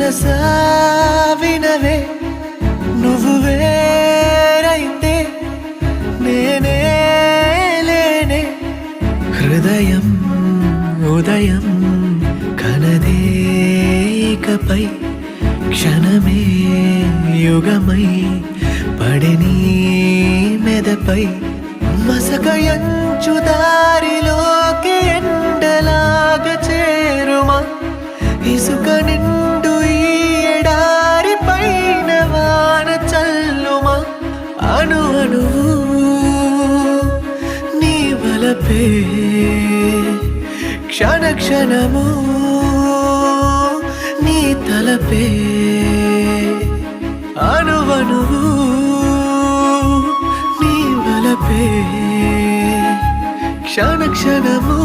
మనసా వినవే నువ్వు వేరైతే నేనే లేనే హృదయం ఉదయం కనదే ఇకపై క్షణమే యుగమై పడిని మెదపై మసకయంచు దారిలోకి ఎండలాగా చేరుమా ఇసుక నిండు ఈ ఎడారి పైన వాన చల్లుమా అణు అణువు నీ వలపే క్షణ క్షణము నీ తలపే అణువణువు నీ వలపే క్షణ క్షణము